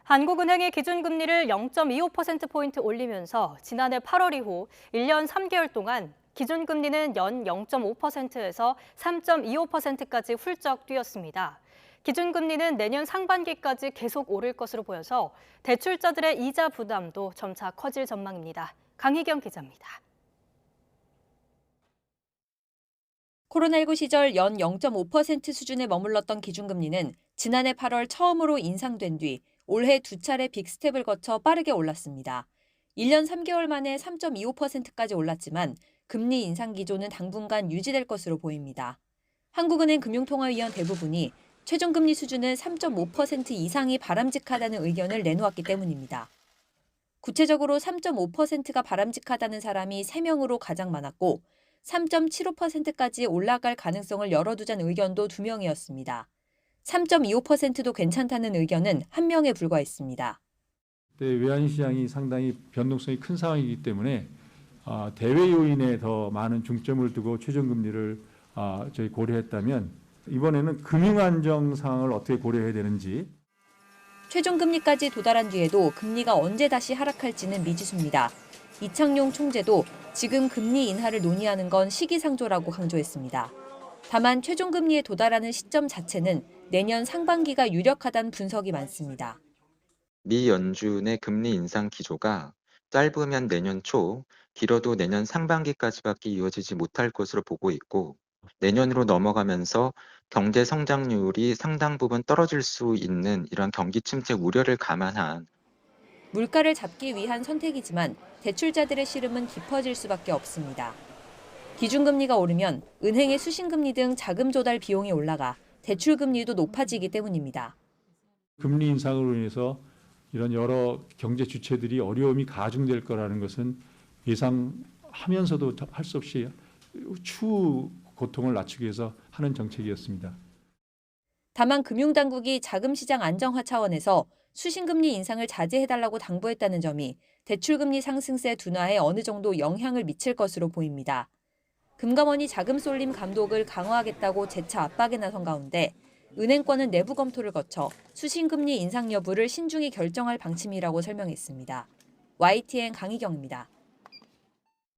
한국은행이 기준금리를 0.25%포인트 올리면서 지난해 8월 이후 1년 3개월 동안 기준금리는 연 0.5%에서 3.25%까지 훌쩍 뛰었습니다. 기준금리는 내년 상반기까지 계속 오를 것으로 보여서 대출자들의 이자 부담도 점차 커질 전망입니다. 강희경 기자입니다. 코로나19 시절 연 0.5% 수준에 머물렀던 기준금리는 지난해 8월 처음으로 인상된 뒤 올해 두 차례 빅스텝을 거쳐 빠르게 올랐습니다. 1년 3개월 만에 3.25%까지 올랐지만 금리 인상 기조는 당분간 유지될 것으로 보입니다. 한국은행 금융통화위원 대부분이 최종금리 수준은 3.5% 이상이 바람직하다는 의견을 내놓았기 때문입니다. 구체적으로 3.5%가 바람직하다는 사람이 3명으로 가장 많았고 3.75%까지 올라갈 가능성을 열어두자는 의견도 2명이었습니다. 3.25%도 괜찮다는 의견은 1명에 불과했습니다. 외환시장이 상당히 변동성이 큰 상황이기 때문에 대외 요인에 더 많은 중점을 두고 최종금리를 저희 고려했다면 이번에는 금융안정 상황을 어떻게 고려해야 되는지. 최종금리까지 도달한 뒤에도 금리가 언제 다시 하락할지는 미지수입니다. 이창용 총재도 지금 금리 인하를 논의하는 건 시기상조라고 강조했습니다. 다만 최종금리에 도달하는 시점 자체는 내년 상반기가 유력하다는 분석이 많습니다. 미 연준의 금리 인상 기조가 짧으면 내년 초, 길어도 내년 상반기까지밖에 이어지지 못할 것으로 보고 있고, 내년으로 넘어가면서 경제 성장률이 상당 부분 떨어질 수 있는 이런 경기 침체 우려를 감안한 물가를 잡기 위한 선택이지만 대출자들의 시름은 깊어질 수밖에 없습니다. 기준금리가 오르면 은행의 수신금리 등 자금 조달 비용이 올라가 대출금리도 높아지기 때문입니다. 금리 인상으로 인해서 이런 여러 경제 주체들이 어려움이 가중될 거라는 것은 예상하면서도 할 수 없이 추후 고통을 낮추기 위해서 하는 정책이었습니다. 다만 금융당국이 자금시장 안정화 차원에서 수신금리 인상을 자제해달라고 당부했다는 점이 대출금리 상승세 둔화에 어느 정도 영향을 미칠 것으로 보입니다. 금감원이 자금 쏠림 감독을 강화하겠다고 재차 압박에 나선 가운데 은행권은 내부 검토를 거쳐 수신금리 인상 여부를 신중히 결정할 방침이라고 설명했습니다. YTN 강희경입니다.